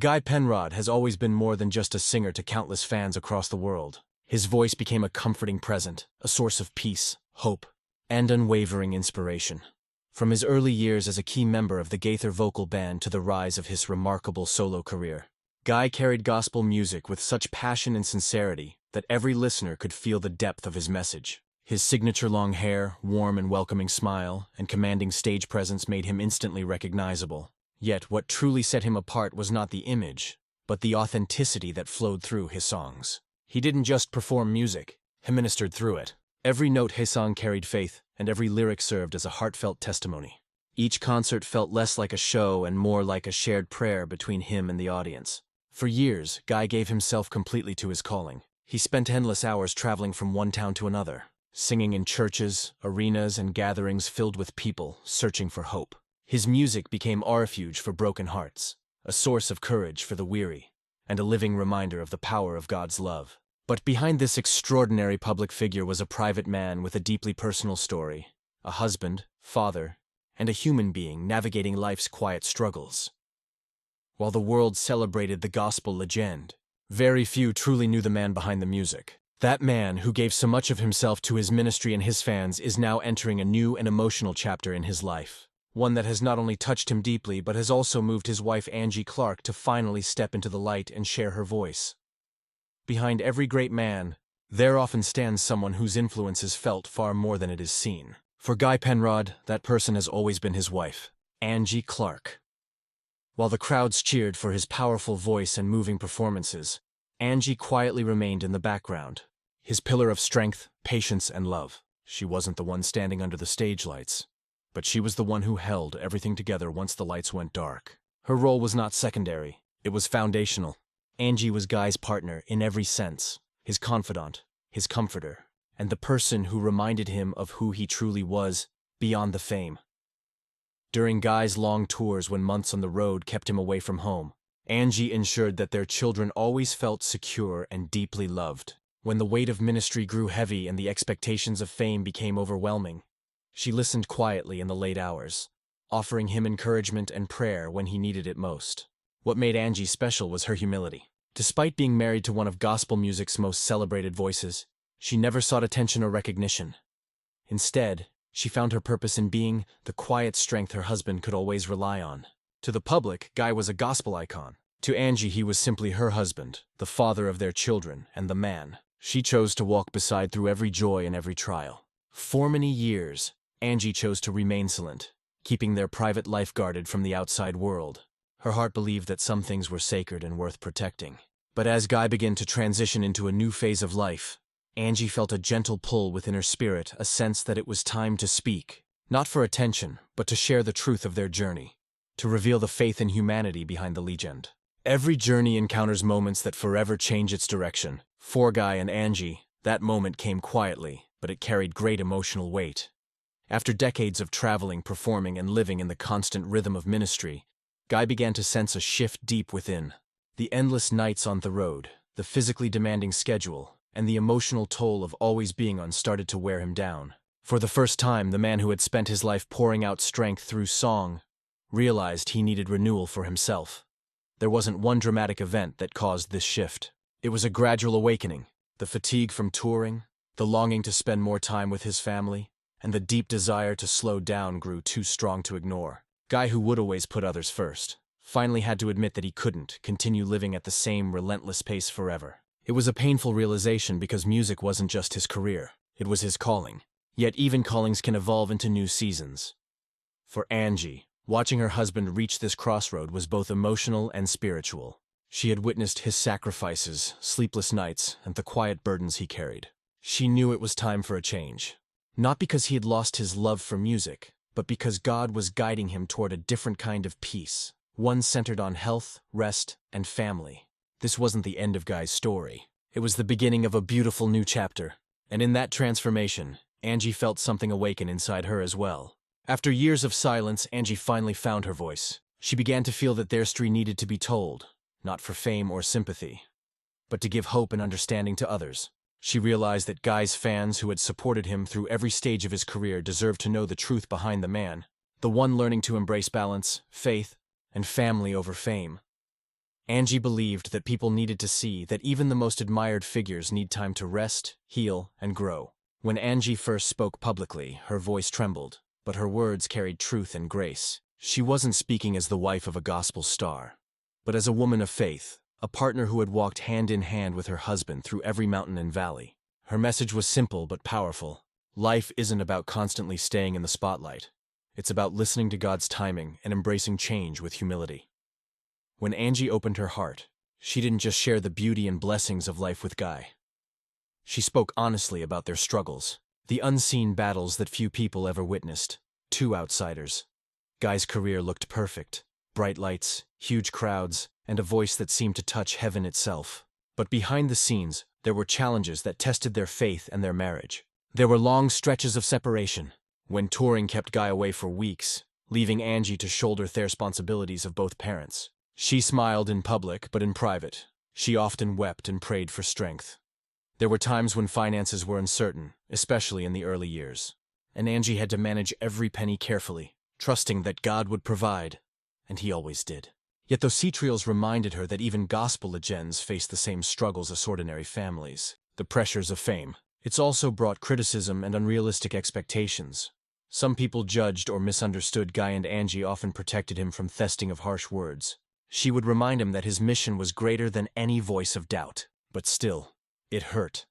Guy Penrod has always been more than just a singer to countless fans across the world. His voice became a comforting present, a source of peace, hope, and unwavering inspiration. From his early years as a key member of the Gaither Vocal Band to the rise of his remarkable solo career, Guy carried gospel music with such passion and sincerity that every listener could feel the depth of his message. His signature long hair, warm and welcoming smile, and commanding stage presence made him instantly recognizable. Yet what truly set him apart was not the image, but the authenticity that flowed through his songs. He didn't just perform music, he ministered through it. Every note he sang carried faith, and every lyric served as a heartfelt testimony. Each concert felt less like a show and more like a shared prayer between him and the audience. For years, Guy gave himself completely to his calling. He spent endless hours traveling from one town to another, singing in churches, arenas, and gatherings filled with people searching for hope. His music became a refuge for broken hearts, a source of courage for the weary, and a living reminder of the power of God's love. But behind this extraordinary public figure was a private man with a deeply personal story, a husband, father, and a human being navigating life's quiet struggles. While the world celebrated the gospel legend, very few truly knew the man behind the music. That man who gave so much of himself to his ministry and his fans is now entering a new and emotional chapter in his life. One that has not only touched him deeply but has also moved his wife Angie Clark to finally step into the light and share her voice. Behind every great man, there often stands someone whose influence is felt far more than it is seen. For Guy Penrod, that person has always been his wife, Angie Clark. While the crowds cheered for his powerful voice and moving performances, Angie quietly remained in the background, his pillar of strength, patience, and love. She wasn't the one standing under the stage lights, but she was the one who held everything together once the lights went dark. Her role was not secondary, it was foundational. Angie was Guy's partner in every sense, his confidant, his comforter, and the person who reminded him of who he truly was beyond the fame. During Guy's long tours when months on the road kept him away from home, Angie ensured that their children always felt secure and deeply loved. When the weight of ministry grew heavy and the expectations of fame became overwhelming, she listened quietly in the late hours, offering him encouragement and prayer when he needed it most. What made Angie special was her humility. Despite being married to one of gospel music's most celebrated voices, she never sought attention or recognition. Instead, she found her purpose in being the quiet strength her husband could always rely on. To the public, Guy was a gospel icon. To Angie, he was simply her husband, the father of their children, and the man she chose to walk beside through every joy and every trial. For many years, Angie chose to remain silent, keeping their private life guarded from the outside world. Her heart believed that some things were sacred and worth protecting. But as Guy began to transition into a new phase of life, Angie felt a gentle pull within her spirit, a sense that it was time to speak, not for attention, but to share the truth of their journey, to reveal the faith and humanity behind the legend. Every journey encounters moments that forever change its direction. For Guy and Angie, that moment came quietly, but it carried great emotional weight. After decades of traveling, performing, and living in the constant rhythm of ministry, Guy began to sense a shift deep within. The endless nights on the road, the physically demanding schedule, and the emotional toll of always being on started to wear him down. For the first time, the man who had spent his life pouring out strength through song realized he needed renewal for himself. There wasn't one dramatic event that caused this shift. It was a gradual awakening. The fatigue from touring, the longing to spend more time with his family, and the deep desire to slow down grew too strong to ignore. Guy, who would always put others first, finally had to admit that he couldn't continue living at the same relentless pace forever. It was a painful realization because music wasn't just his career, it was his calling. Yet even callings can evolve into new seasons. For Angie, watching her husband reach this crossroad was both emotional and spiritual. She had witnessed his sacrifices, sleepless nights, and the quiet burdens he carried. She knew it was time for a change. Not because he had lost his love for music, but because God was guiding him toward a different kind of peace, one centered on health, rest, and family. This wasn't the end of Guy's story. It was the beginning of a beautiful new chapter. And in that transformation, Angie felt something awaken inside her as well. After years of silence, Angie finally found her voice. She began to feel that their story needed to be told, not for fame or sympathy, but to give hope and understanding to others. She realized that Guy's fans who had supported him through every stage of his career deserved to know the truth behind the man, the one learning to embrace balance, faith, and family over fame. Angie believed that people needed to see that even the most admired figures need time to rest, heal, and grow. When Angie first spoke publicly, her voice trembled, but her words carried truth and grace. She wasn't speaking as the wife of a gospel star, but as a woman of faith, a partner who had walked hand in hand with her husband through every mountain and valley. Her message was simple but powerful. Life isn't about constantly staying in the spotlight. It's about listening to God's timing and embracing change with humility. When Angie opened her heart, she didn't just share the beauty and blessings of life with Guy. She spoke honestly about their struggles, the unseen battles that few people ever witnessed. Two outsiders. Guy's career looked perfect. Bright lights, huge crowds, and a voice that seemed to touch heaven itself. But behind the scenes, there were challenges that tested their faith and their marriage. There were long stretches of separation, when touring kept Guy away for weeks, leaving Angie to shoulder the responsibilities of both parents. She smiled in public, but in private, she often wept and prayed for strength. There were times when finances were uncertain, especially in the early years, and Angie had to manage every penny carefully, trusting that God would provide, and He always did. Yet those cereals reminded her that even gospel legends face the same struggles as ordinary families. The pressures of fame. It's also brought criticism and unrealistic expectations. Some people judged or misunderstood Guy, and Angie often protected him from testing of harsh words. She would remind him that his mission was greater than any voice of doubt. But still, it hurt.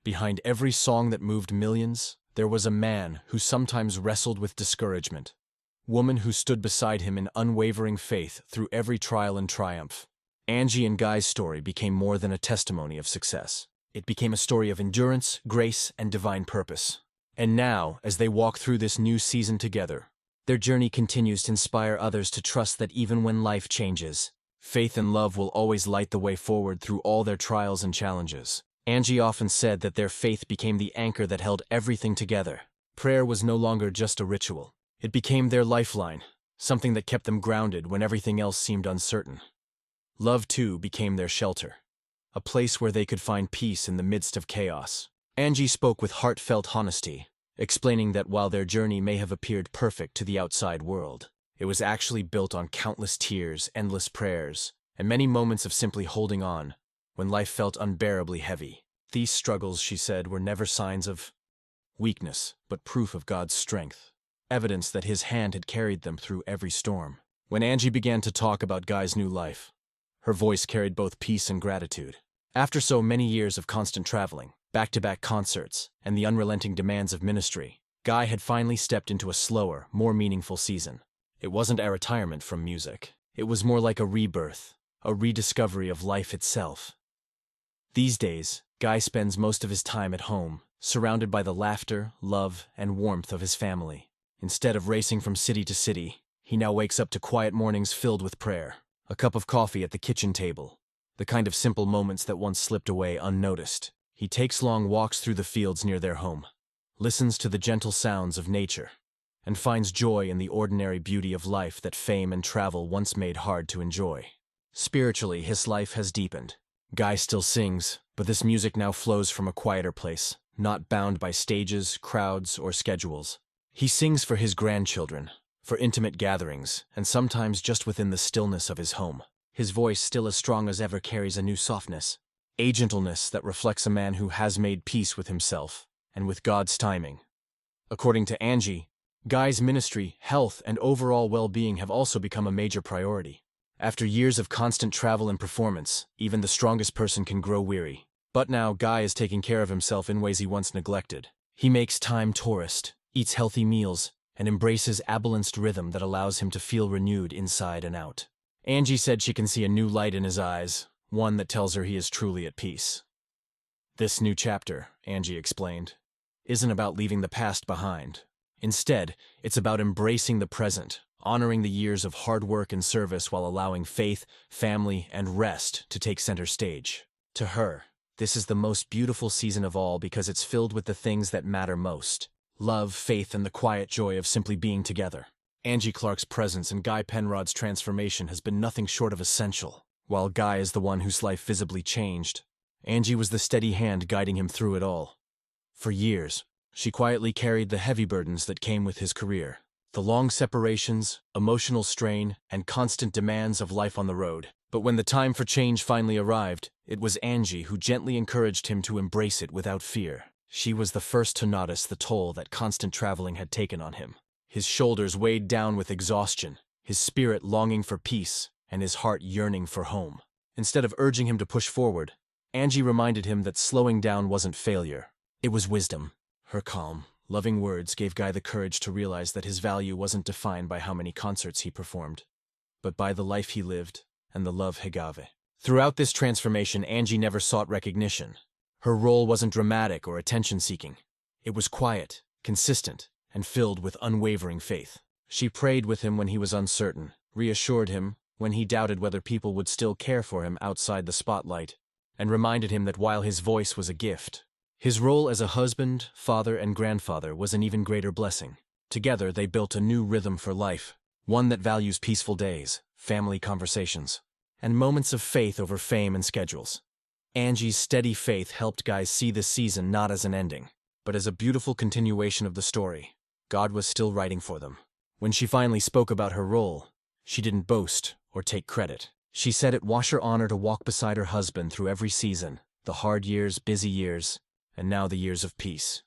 Behind every song that moved millions, there was a man who sometimes wrestled with discouragement. Woman who stood beside him in unwavering faith through every trial and triumph. Angie and Guy's story became more than a testimony of success. It became a story of endurance, grace, and divine purpose. And now, as they walk through this new season together, their journey continues to inspire others to trust that even when life changes, faith and love will always light the way forward through all their trials and challenges. Angie often said that their faith became the anchor that held everything together. Prayer was no longer just a ritual. It became their lifeline, something that kept them grounded when everything else seemed uncertain. Love, too, became their shelter, a place where they could find peace in the midst of chaos. Angie spoke with heartfelt honesty, explaining that while their journey may have appeared perfect to the outside world, it was actually built on countless tears, endless prayers, and many moments of simply holding on when life felt unbearably heavy. These struggles, she said, were never signs of weakness, but proof of God's strength. Evidence that His hand had carried them through every storm. When Angie began to talk about Guy's new life, her voice carried both peace and gratitude. After so many years of constant traveling, back-to-back concerts, and the unrelenting demands of ministry, Guy had finally stepped into a slower, more meaningful season. It wasn't a retirement from music. It was more like a rebirth, a rediscovery of life itself. These days, Guy spends most of his time at home, surrounded by the laughter, love, and warmth of his family. Instead of racing from city to city, he now wakes up to quiet mornings filled with prayer, a cup of coffee at the kitchen table, the kind of simple moments that once slipped away unnoticed. He takes long walks through the fields near their home, listens to the gentle sounds of nature, and finds joy in the ordinary beauty of life that fame and travel once made hard to enjoy. Spiritually, his life has deepened. Guy still sings, but this music now flows from a quieter place, not bound by stages, crowds, or schedules. He sings for his grandchildren, for intimate gatherings, and sometimes just within the stillness of his home. His voice, still as strong as ever, carries a new softness, a gentleness that reflects a man who has made peace with himself and with God's timing. According to Angie, Guy's ministry, health, and overall well-being have also become a major priority. After years of constant travel and performance, even the strongest person can grow weary. But now Guy is taking care of himself in ways he once neglected. He makes time tourist, eats healthy meals, and embraces a balanced rhythm that allows him to feel renewed inside and out. Angie said she can see a new light in his eyes, one that tells her he is truly at peace. This new chapter, Angie explained, isn't about leaving the past behind. Instead, it's about embracing the present, honoring the years of hard work and service while allowing faith, family, and rest to take center stage. To her, this is the most beautiful season of all because it's filled with the things that matter most: love, faith, and the quiet joy of simply being together. Angie Clark's presence and Guy Penrod's transformation has been nothing short of essential. While Guy is the one whose life visibly changed, Angie was the steady hand guiding him through it all. For years, she quietly carried the heavy burdens that came with his career. The long separations, emotional strain, and constant demands of life on the road. But when the time for change finally arrived, it was Angie who gently encouraged him to embrace it without fear. She was the first to notice the toll that constant traveling had taken on him. His shoulders weighed down with exhaustion, his spirit longing for peace, and his heart yearning for home. Instead of urging him to push forward, Angie reminded him that slowing down wasn't failure. It was wisdom. Her calm, loving words gave Guy the courage to realize that his value wasn't defined by how many concerts he performed, but by the life he lived and the love he gave. Throughout this transformation, Angie never sought recognition. Her role wasn't dramatic or attention-seeking. It was quiet, consistent, and filled with unwavering faith. She prayed with him when he was uncertain, reassured him when he doubted whether people would still care for him outside the spotlight, and reminded him that while his voice was a gift, his role as a husband, father, and grandfather was an even greater blessing. Together, they built a new rhythm for life, one that values peaceful days, family conversations, and moments of faith over fame and schedules. Angie's steady faith helped Guy see this season not as an ending, but as a beautiful continuation of the story. God was still writing for them. When she finally spoke about her role, she didn't boast or take credit. She said it was her honor to walk beside her husband through every season, the hard years, busy years, and now the years of peace.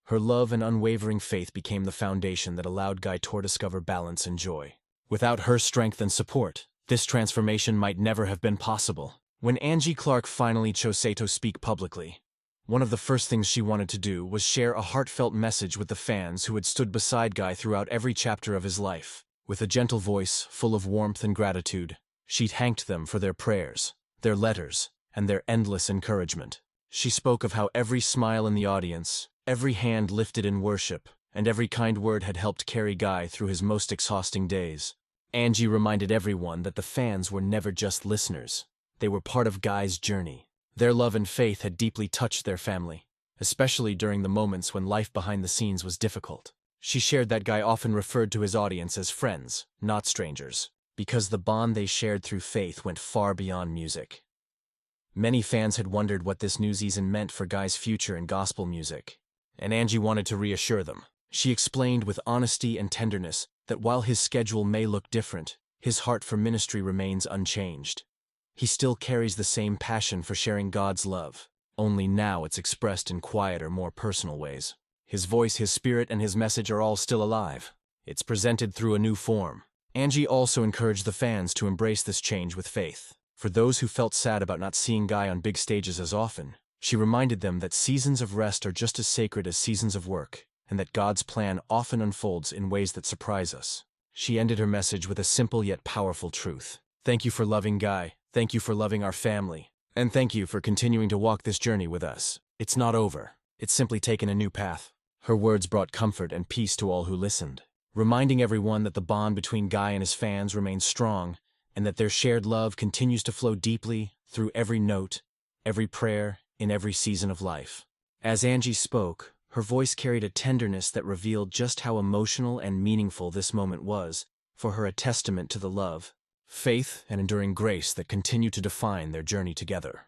Her love and unwavering faith became the foundation that allowed Guy to discover balance and joy. Without her strength and support, this transformation might never have been possible. When Angie Clark finally chose to speak publicly, one of the first things she wanted to do was share a heartfelt message with the fans who had stood beside Guy throughout every chapter of his life. With a gentle voice full of warmth and gratitude, she thanked them for their prayers, their letters, and their endless encouragement. She spoke of how every smile in the audience, every hand lifted in worship, and every kind word had helped carry Guy through his most exhausting days. Angie reminded everyone that the fans were never just listeners. They were part of Guy's journey. Their love and faith had deeply touched their family, especially during the moments when life behind the scenes was difficult. She shared that Guy often referred to his audience as friends, not strangers, because the bond they shared through faith went far beyond music. Many fans had wondered what this new season meant for Guy's future in gospel music, and Angie wanted to reassure them. She explained with honesty and tenderness that while his schedule may look different, his heart for ministry remains unchanged. He still carries the same passion for sharing God's love, only now it's expressed in quieter, more personal ways. His voice, his spirit, and his message are all still alive. It's presented through a new form. Angie also encouraged the fans to embrace this change with faith. For those who felt sad about not seeing Guy on big stages as often, she reminded them that seasons of rest are just as sacred as seasons of work, and that God's plan often unfolds in ways that surprise us. She ended her message with a simple yet powerful truth. Thank you for loving Guy. Thank you for loving our family. And thank you for continuing to walk this journey with us. It's not over. It's simply taken a new path. Her words brought comfort and peace to all who listened, reminding everyone that the bond between Guy and his fans remains strong, and that their shared love continues to flow deeply through every note, every prayer, in every season of life. As Angie spoke, her voice carried a tenderness that revealed just how emotional and meaningful this moment was for her, a testament to the love, faith, and enduring grace that continue to define their journey together.